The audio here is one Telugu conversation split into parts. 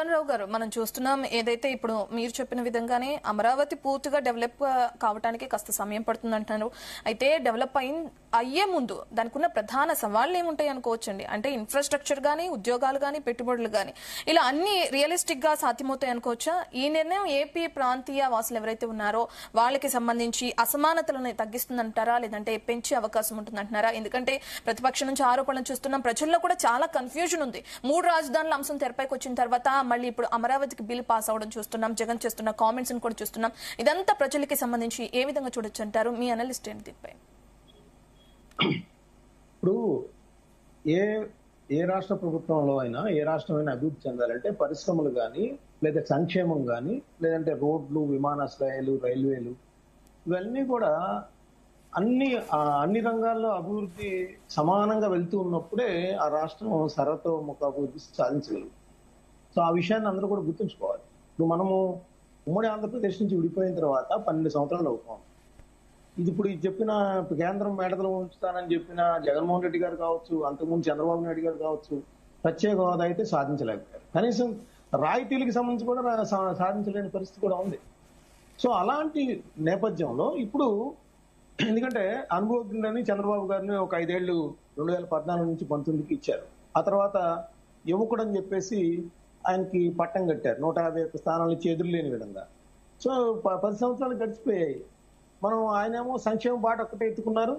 రావు గారు, మనం చూస్తున్నాం ఏదైతే ఇప్పుడు మీరు చెప్పిన విధంగానే అమరావతి పూర్తిగా డెవలప్ కావడానికి కాస్త సమయం పడుతుంది అంటున్నారు. అయితే డెవలప్ అయ్యే ముందు దానికి ఉన్న ప్రధాన సవాళ్లు ఏముంటాయి అనుకోవచ్చండి? అంటే ఇన్ఫ్రాస్ట్రక్చర్ గానీ, ఉద్యోగాలు గానీ, పెట్టుబడులు గానీ ఇలా అన్ని రియలిస్టిక్ గా సాధ్యమవుతాయి అనుకోవచ్చా? ఈ నిర్ణయం ఏపీ ప్రాంతీయ వాసులు ఎవరైతే ఉన్నారో వాళ్ళకి సంబంధించి అసమానతలను తగ్గిస్తుందంటారా, లేదంటే పెంచే అవకాశం ఉంటుందంటున్నారా? ఎందుకంటే ప్రతిపక్షం నుంచి ఆరోపణలు చూస్తున్నాం, ప్రజల్లో కూడా చాలా కన్ఫ్యూజన్ ఉంది. 3 రాజధానుల అంశం తెరపైకి వచ్చిన తర్వాత మళ్ళీ ఇప్పుడు అమరావతికి బిల్ పాస్ అవడం చూస్తున్నాం, జగన్ చేస్తున్న కామెంట్స్ కూడా చూస్తున్నాం. ఇదంతా ప్రజలకి సంబంధించి ఏ విధంగా చూడొచ్చు అంటారు? మీ అనలిస్ట్ ఏంటి దీనిపై? ఇప్పుడు ఏ రాష్ట్ర ప్రభుత్వంలో అయినా, ఏ రాష్ట్రమైనా అభివృద్ధి చెందాలంటే పరిశ్రమలు కానీ, లేదా సంక్షేమం కానీ, లేదంటే రోడ్లు, విమానాశ్రయాలు, రైల్వేలు, ఇవన్నీ కూడా అన్ని రంగాల్లో అభివృద్ధి సమానంగా వెళ్తూ ఉన్నప్పుడే ఆ రాష్ట్రం సర్వతోముఖ అభివృద్ధి సాధించగలుగుతుంది. సో ఆ విషయాన్ని అందరూ కూడా గుర్తుంచుకోవాలి. ఇప్పుడు మనము ఉమ్మడి ఆంధ్రప్రదేశ్ నుంచి విడిపోయిన తర్వాత 12 సంవత్సరాలు అవుతాం. ఇప్పుడు చెప్పిన కేంద్రం మేడతలు ఉంచుతానని చెప్పిన జగన్మోహన్ రెడ్డి గారు కావచ్చు, అంతకుముందు చంద్రబాబు నాయుడు గారు కావచ్చు, ప్రత్యేక హోదా అయితే సాధించలేకపోయారు. కనీసం రాయితీలకు సంబంధించి కూడా సాధించలేని పరిస్థితి కూడా ఉంది. సో అలాంటి నేపథ్యంలో ఇప్పుడు ఎందుకంటే అనుభవజ్ఞులని చంద్రబాబు గారిని ఒక 5 ఏళ్లు 2014 నుంచి 19కి ఇచ్చారు. ఆ తర్వాత యువకుడు అని చెప్పేసి ఆయనకి పట్టం కట్టారు, 151 స్థానాలు ఇచ్చి ఎదురులేని విధంగా. సో 10 సంవత్సరాలు గడిచిపోయాయి. మనం ఆయనేమో సంక్షేమ బాట ఒక్కటే ఎత్తుకున్నారు,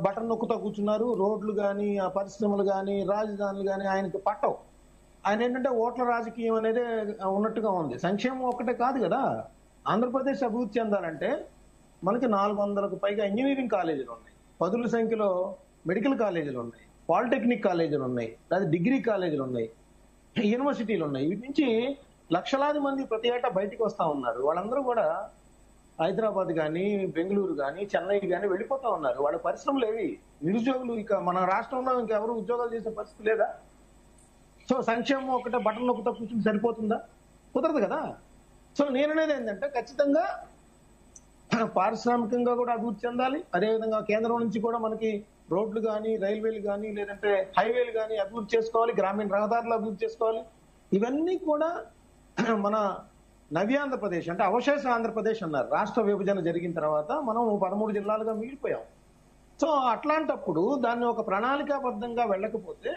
బటన్ నొక్కుతా కూర్చున్నారు. రోడ్లు కానీ, పరిశ్రమలు కానీ, రాజధానులు కానీ ఆయనకి పట్టవు. ఆయన ఏంటంటే ఓట్ల రాజకీయం అనేది ఉన్నట్టుగా ఉంది. సంక్షేమం ఒక్కటే కాదు కదా. ఆంధ్రప్రదేశ్ అభివృద్ధి చెందాలంటే మనకి 400కు పైగా ఇంజనీరింగ్ కాలేజీలు ఉన్నాయి, 10ల సంఖ్యలో మెడికల్ కాలేజీలు ఉన్నాయి, పాలిటెక్నిక్ కాలేజీలు ఉన్నాయి, లేదా డిగ్రీ కాలేజీలు ఉన్నాయి, యూనివర్సిటీలు ఉన్నాయి. వీటి నుంచి లక్షలాది మంది ప్రతి ఏటా బయటికి వస్తా ఉన్నారు. వాళ్ళందరూ కూడా హైదరాబాద్ కానీ, బెంగళూరు కానీ, చెన్నై కానీ వెళ్ళిపోతా ఉన్నారు. వాళ్ళ పరిశ్రమలు ఏవి? నిరుద్యోగులు ఇక మన రాష్ట్రంలో ఇంకెవరు ఉద్యోగాలు చేసే పరిస్థితి లేదా? సో సంక్షేమం ఒకటే బటన్ నొక్కుతా కూర్చుని సరిపోతుందా? కుదరదు కదా. సో నేననేది ఏంటంటే ఖచ్చితంగా పారిశ్రామికంగా కూడా అభివృద్ధి చెందాలి. అదేవిధంగా కేంద్రం నుంచి కూడా మనకి రోడ్లు కానీ, రైల్వేలు కానీ, లేదంటే హైవేలు కానీ అభివృద్ధి చేసుకోవాలి, గ్రామీణ రహదారులు అభివృద్ధి చేసుకోవాలి. ఇవన్నీ కూడా మన నవ్యాంధ్రప్రదేశ్ అంటే అవశేష ఆంధ్రప్రదేశ్ అన్నారు. రాష్ట్ర విభజన జరిగిన తర్వాత మనం 13 జిల్లాలుగా మిగిలిపోయాం. సో అట్లాంటప్పుడు దాన్ని ఒక ప్రణాళికాబద్ధంగా వెళ్ళకపోతే,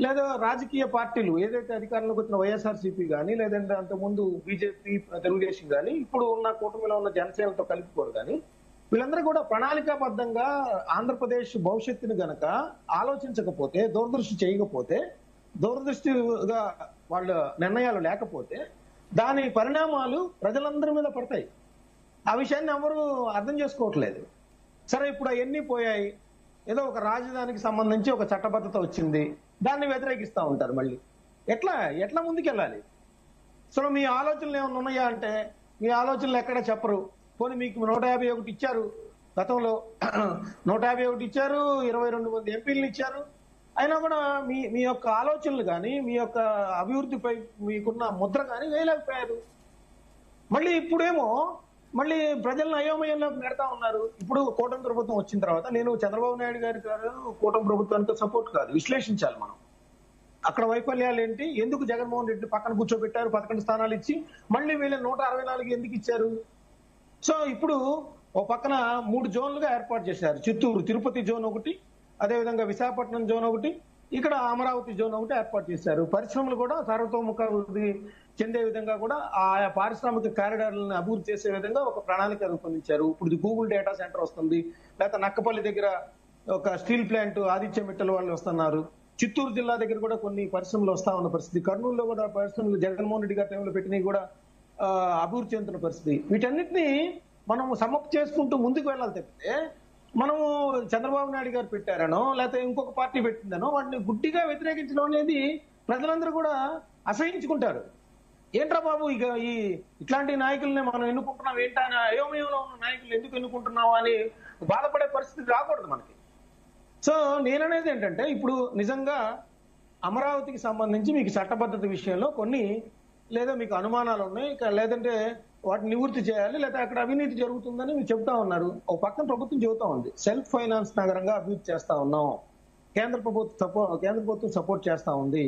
లేదా రాజకీయ పార్టీలు ఏదైతే అధికారంలోకి వచ్చిన వైఎస్ఆర్సీపీ కానీ, లేదంటే అంతకుముందు బీజేపీ, తెలుగుదేశం కానీ, ఇప్పుడు ఉన్న కూటమిలో ఉన్న జనసేనతో కలుపుకోరు కానీ, వీళ్ళందరూ కూడా ప్రణాళికాబద్ధంగా ఆంధ్రప్రదేశ్ భవిష్యత్తుని గనక ఆలోచించకపోతే, దూరదృష్టి చేయకపోతే, దూరదృష్టిగా వాళ్ళ నిర్ణయాలు లేకపోతే దాని పరిణామాలు ప్రజలందరి మీద పడతాయి. ఆ విషయాన్ని ఎవరు అర్థం చేసుకోవట్లేదు. సరే, ఇప్పుడు అవన్నీ పోయాయి, ఏదో ఒక రాజధానికి సంబంధించి ఒక చట్టబద్ధత వచ్చింది, దాన్ని వ్యతిరేకిస్తూ ఉంటారు. మళ్ళీ ఎట్లా ముందుకెళ్ళాలి? సో మీ ఆలోచనలు ఏమైనా ఉన్నాయా అంటే మీ ఆలోచనలు ఎక్కడ చెప్పరు. పోనీ మీకు 151 ఇచ్చారు, గతంలో 151 ఇచ్చారు, 22 మంది ఎంపీలను ఇచ్చారు. అయినా కూడా మీ యొక్క ఆలోచనలు కానీ, మీ యొక్క అభివృద్ధిపై మీకున్న ముద్ర కానీ వేయలేకపోయారు. మళ్ళీ ఇప్పుడేమో మళ్ళీ ప్రజలను అయోమయంలోకి నెడతా ఉన్నారు. ఇప్పుడు కూటమి ప్రభుత్వం వచ్చిన తర్వాత నేను చంద్రబాబు నాయుడు గారి కూటమి ప్రభుత్వానికి సపోర్ట్ కాదు, విశ్లేషించాలి మనం. అక్కడ వైఫల్యాలు ఏంటి, ఎందుకు జగన్మోహన్ రెడ్డి పక్కన కూర్చోబెట్టారు, 11 స్థానాలు ఇచ్చి మళ్ళీ వీళ్ళని 164 ఎందుకు ఇచ్చారు? సో ఇప్పుడు ఓ పక్కన 3 జోన్లుగా ఏర్పాటు చేశారు. చిత్తూరు, తిరుపతి జోన్ ఒకటి, అదేవిధంగా విశాఖపట్నం జోన్ ఒకటి, ఇక్కడ అమరావతి జోన్ ఒకటి ఏర్పాటు చేశారు. పరిశ్రమలు కూడా సర్వతోముఖ అభివృద్ధి చెందే విధంగా కూడా ఆయా పారిశ్రామిక కారిడార్లను అభివృద్ధి చేసే విధంగా ఒక ప్రణాళిక రూపొందించారు. ఇప్పుడు గూగుల్ డేటా సెంటర్ వస్తుంది, లేకపోతే నక్కపల్లి దగ్గర ఒక స్టీల్ ప్లాంట్ ఆదిత్య మిట్టల్ వాళ్ళు వస్తున్నారు. చిత్తూరు జిల్లా దగ్గర కూడా కొన్ని పరిశ్రమలు వస్తా ఉన్న పరిస్థితి. కర్నూలులో కూడా పరిశ్రమలు జగన్మోహన్ రెడ్డి గారి టైంలో పెట్టినవి కూడా అభివృద్ధి చెందుతున్న పరిస్థితి. వీటన్నిటిని మనం సమప్ చేసుకుంటూ ముందుకు వెళ్ళాలి తప్పితే మనము చంద్రబాబు నాయుడు గారు పెట్టారనో లేకపోతే ఇంకొక పార్టీ పెట్టిందనో వాటిని గుడ్డిగా వ్యతిరేకించడం అనేది ప్రజలందరూ కూడా అసహించుకుంటారు. ఏంట్రా బాబు, ఇక ఇట్లాంటి నాయకుల్ని మనం ఎన్నుకుంటున్నాం ఏంటా, అయోమయంలో ఉన్న నాయకులు ఎందుకు ఎన్నుకుంటున్నావు అని బాధపడే పరిస్థితి రాకూడదు మనకి. సో నేననేది ఏంటంటే ఇప్పుడు నిజంగా అమరావతికి సంబంధించి మీకు చట్టబద్ధత విషయంలో కొన్ని లేదా మీకు అనుమానాలు ఉన్నాయి, లేదంటే వాటిని నివృత్తి చేయాలి, లేదా అక్కడ అవినీతి జరుగుతుందని మీరు చెబుతా ఉన్నారు. ఒక పక్కన ప్రభుత్వం చెబుతా ఉంది సెల్ఫ్ ఫైనాన్స్ నగరంగా అభివృద్ధి చేస్తా ఉన్నాం, కేంద్ర ప్రభుత్వం సపోర్ట్ చేస్తా ఉంది.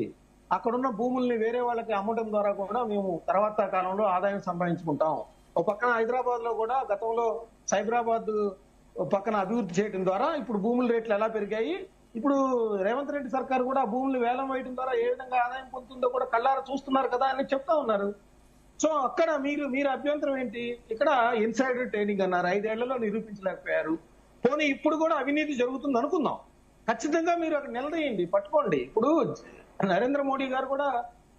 అక్కడున్న భూముల్ని వేరే వాళ్ళకి అమ్మటం ద్వారా కూడా మేము తర్వాత కాలంలో ఆదాయం సంపాదించుకుంటాం. ఒక పక్కన హైదరాబాద్ లో కూడా గతంలో సైబరాబాద్ పక్కన అభివృద్ధి చేయడం ద్వారా ఇప్పుడు భూముల రేట్లు ఎలా పెరిగాయి, ఇప్పుడు రేవంత్ రెడ్డి సర్కార్ కూడా భూములు వేలం వేయడం ద్వారా ఏ విధంగా ఆదాయం పొందుతుందో కూడా కళ్ళారా చూస్తున్నారు కదా అని చెప్తా ఉన్నారు. సో అక్కడ మీరు అభ్యంతరం ఏంటి? ఇక్కడ ఇన్సైడర్ ట్రైనింగ్ అన్నారు, 5 ఏళ్లలో నిరూపించలేకపోయారు. పోనీ ఇప్పుడు కూడా అవినీతి జరుగుతుంది అనుకుందాం, ఖచ్చితంగా మీరు అక్కడ నిలదీయండి, పట్టుకోండి. ఇప్పుడు నరేంద్ర మోడీ గారు కూడా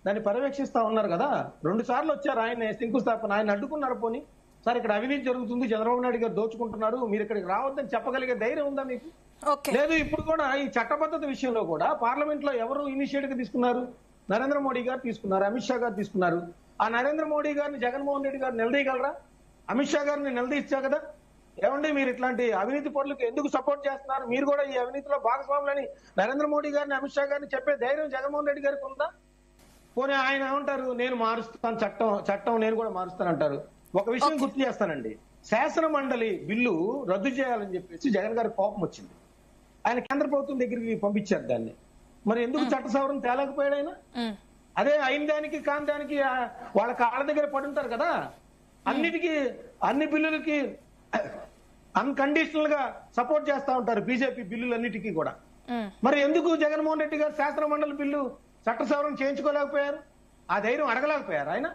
దాన్ని పర్యవేక్షిస్తా ఉన్నారు కదా, 2 సార్లు వచ్చారు ఆయన శంకుస్థాపన, ఆయన అడ్డుకున్నారు. పోనీ సార్ ఇక్కడ అవినీతి జరుగుతుంది, చంద్రబాబు నాయుడు గారు దోచుకుంటున్నారు, మీరు ఇక్కడికి రావద్దని చెప్పగలిగే ధైర్యం ఉందా మీకు? లేదు. ఇప్పుడు కూడా ఈ చట్టబద్ధత విషయంలో కూడా పార్లమెంట్ లో ఎవరు ఇనిషియేటివ్ తీసుకున్నారు? నరేంద్ర మోడీ గారు తీసుకున్నారు, అమిత్ షా గారు తీసుకున్నారు. ఆ నరేంద్ర మోడీ గారిని జగన్మోహన్ రెడ్డి గారు నిలదీయగలరా? అమిత్ షా గారిని నిలదీచ్చా కదా, ఏమండి మీరు ఇట్లాంటి అవినీతి పనులకు ఎందుకు సపోర్ట్ చేస్తున్నారు, మీరు కూడా ఈ అవినీతిలో భాగస్వాములని నరేంద్ర మోడీ గారిని అమిత్ షా గారిని చెప్పే ధైర్యం జగన్మోహన్ రెడ్డి గారికి ఉందా? పోనీ ఆయన ఏమంటారు, నేను మారుస్తాను చట్టం నేను కూడా మారుస్తానంటారు. ఒక విషయం గుర్తు చేస్తానండి, శాసన మండలి బిల్లు రద్దు చేయాలని చెప్పేసి జగన్ గారికి కోపం వచ్చింది. ఆయన కేంద్ర ప్రభుత్వం దగ్గరికి పంపించారు దాన్ని. మరి ఎందుకు చట్ట సవరణ తేలేకపోయాడు ఆయన? అదే అయిన దానికి కాని దానికి వాళ్ళ కాళ్ళ దగ్గర పడి ఉంటారు కదా. అన్నిటికీ అన్ని బిల్లులకి అన్కండిషనల్ గా సపోర్ట్ చేస్తా ఉంటారు బీజేపీ బిల్లులన్నిటికీ కూడా. మరి ఎందుకు జగన్మోహన్ రెడ్డి గారు శాసన మండలి బిల్లు చట్ట సవరణ చేయించుకోలేకపోయారు? ఆ ధైర్యం అడగలేకపోయారు ఆయన?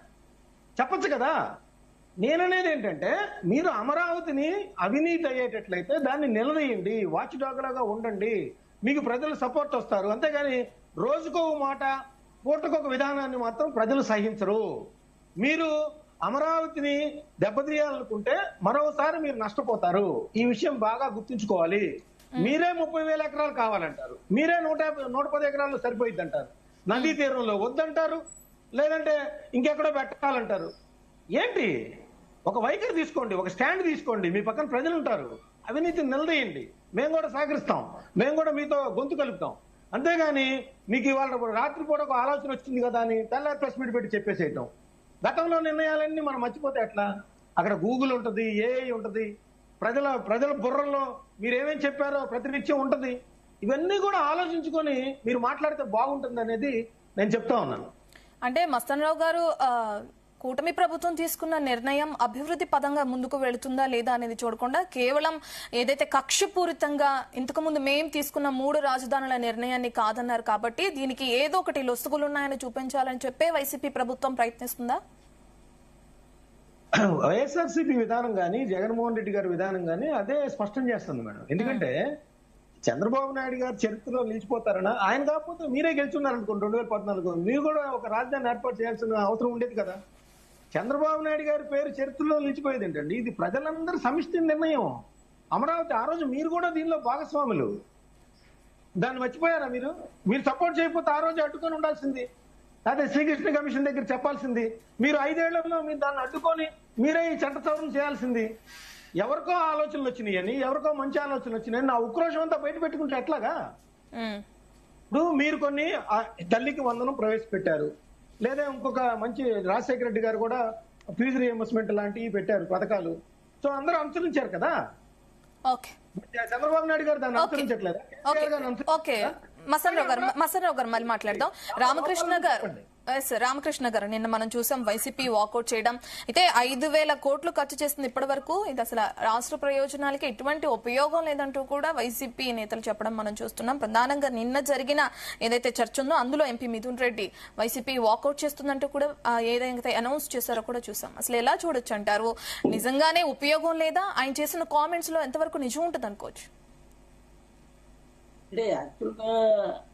చెప్పచ్చు కదా. నేననేది ఏంటంటే, మీరు అమరావతిని అవినీతి అయ్యేటట్లయితే దాన్ని నిలదీయండి, వాచ్ డాగ్ లాగా ఉండండి, మీకు ప్రజలు సపోర్ట్ వస్తారు. అంతేగాని రోజుకో మాట పూటకొక విధానాన్ని మాత్రం ప్రజలు సహించరు. మీరు అమరావతిని దెబ్బతీయాలనుకుంటే మరోసారి మీరు నష్టపోతారు. ఈ విషయం బాగా గుర్తుంచుకోవాలి. మీరే 30,000 ఎకరాలు కావాలంటారు, మీరే 110 ఎకరాలు సరిపోయిద్ది అంటారు, నదీ తీరంలో వద్దంటారు, లేదంటే ఇంకెక్కడో పెట్టాలంటారు. ఏంటి? ఒక వైఖరి తీసుకోండి, ఒక స్టాండ్ తీసుకోండి, మీ పక్కన ప్రజలు ఉంటారు. అవినీతిని నిలదీయండి, మేము కూడా సహకరిస్తాం, మేము కూడా మీతో గొంతు కలుపుతాం. అంతేగాని మీకు ఇవాళ రాత్రిపూట ఒక ఆలోచన వచ్చింది కదా అని తెల్లారి ప్రెస్ మీట్ పెట్టి చెప్పేసేయటం, గతంలో నిర్ణయాలన్నీ మనం మర్చిపోతే ఎట్లా? అక్కడ గూగుల్ ఉంటుంది, ఏఐ ఉంటుంది, ప్రజల బుర్రల్లో మీరు ఏమేం చెప్పారో ప్రతినిత్యం ఉంటుంది. ఇవన్నీ కూడా ఆలోచించుకొని మీరు మాట్లాడితే బాగుంటుంది అనేది నేను చెప్తా ఉన్నాను. అంటే మస్తానరావు గారు, కూటమి ప్రభుత్వం తీసుకున్న నిర్ణయం అభివృద్ధి పదంగా ముందుకు వెళుతుందా లేదా అనేది చూడకుండా కేవలం ఏదైతే కక్షపూరితంగా ఇంతకుముందు మేం తీసుకున్న 3 రాజధానుల నిర్ణయాన్ని కాదన్నారు కాబట్టి దీనికి ఏదో ఒకటి లొసుగులున్నాయని చూపించాలని చెప్పే వైసీపీ ప్రభుత్వం ప్రయత్నిస్తుందా? వైఎస్ఆర్సీపీ విధానం కానీ జగన్మోహన్ రెడ్డి గారి విధానం కానీ అదే స్పష్టం చేస్తుంది మేడం. ఎందుకంటే చంద్రబాబు నాయుడు గారు చరిత్రలో నిలిచిపోతారనా? ఆయన కాకపోతే మీరే గెలుచున్నారనుకోండి 2014 మీరు కూడా ఒక రాజధాని ఏర్పాటు చేయాల్సిన అవసరం ఉండేది కదా. చంద్రబాబు నాయుడు గారి పేరు చరిత్రలో నిలిచిపోయేది ఏంటండి? ఇది ప్రజలందరూ సమిష్టి నిర్ణయం. అమరావతి ఆ రోజు మీరు కూడా దీనిలో భాగస్వాములు. దాన్ని మర్చిపోయారా మీరు? మీరు సపోర్ట్ చేయకపోతే ఆ రోజు అడ్డుకొని ఉండాల్సింది, అదే శ్రీకృష్ణ కమిషన్ దగ్గర చెప్పాల్సింది. మీరు 5 ఏళ్లలో మీరు దాన్ని అడ్డుకొని మీరే ఈ చట్ట సవరణ చేయాల్సింది. ఎవరికో ఆలోచనలు వచ్చినాయని, ఎవరికో మంచి ఆలోచనలు వచ్చినాయని నా ఉక్రోషం అంతా బయట పెట్టుకుంటే ఎట్లాగా? ఇప్పుడు మీరు కొన్ని తల్లికి వందనం ప్రవేశపెట్టారు, లేదా ఇంకొక మంచి రాజశేఖర రెడ్డి గారు కూడా ఫీజు రియంబర్స్మెంట్ లాంటివి పెట్టారు పథకాలు. సో అందరూ అనుసరించారు కదా. చంద్రబాబు నాయుడు గారు దాన్ని అనుసరించట్లేదు. మసనరావు గారు మళ్ళీ మాట్లాడదాం. రామకృష్ణ గారు నిన్న మనం చూసాం వైసీపీ వాకౌట్ చేయడం. అయితే 5,000 కోట్లు ఖర్చు చేస్తుంది ఇప్పటి వరకు, ఇది అసలు రాష్ట్ర ప్రయోజనాలకి ఎటువంటి ఉపయోగం లేదంటూ కూడా వైసీపీ నేతలు చెప్పడం మనం చూస్తున్నాం. ప్రధానంగా నిన్న జరిగిన ఏదైతే చర్చ ఉందో అందులో ఎంపీ మిథున్ రెడ్డి వైసీపీ వాకౌట్ చేస్తుందంటూ కూడా ఏదైతే అనౌన్స్ చేశారో కూడా చూసాం. అసలు ఎలా చూడొచ్చు అంటారు? నిజంగానే ఉపయోగం లేదా? ఆయన చేసిన కామెంట్స్ లో ఎంతవరకు నిజం ఉంటుంది అనుకోవచ్చు? అంటే యాక్చువల్గా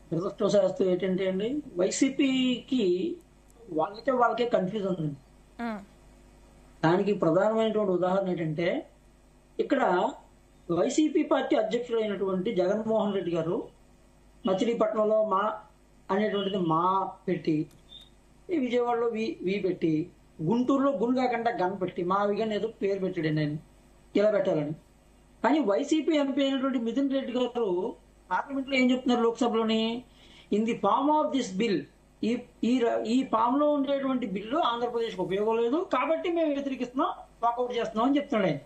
దురదృష్టవశాస్తు ఏంటంటే అండి, వైసీపీకి వాళ్ళకే కన్ఫ్యూజన్ ఉంది. దానికి ప్రధానమైనటువంటి ఉదాహరణ ఏంటంటే, ఇక్కడ వైసీపీ పార్టీ అధ్యక్షుడైనటువంటి జగన్మోహన్ రెడ్డి గారు మచిలీపట్నంలో మా అనేటువంటిది మా పెట్టి, ఈ విజయవాడలో వి పెట్టి, గుంటూరులో గున్ కాకుండా గన్ పెట్టి మా విగన్ ఏదో పేరు పెట్టాడు నేను ఇలా పెట్టాలని. కానీ వైసీపీ ఎంపీ అయినటువంటి మిథున్ రెడ్డి గారు పార్లమెంట్ లో ఏం చెప్తున్నారు, లోక్సభలోని, in the form of this bill, ఈ ఫామ్ లో ఉండేటువంటి బిల్లు ఆంధ్రప్రదేశ్ కు ఉపయోగం లేదు కాబట్టి మేము వ్యతిరేకిస్తున్నాం, వాకౌట్ చేస్తున్నాం అని చెప్తున్నాడు ఆయన.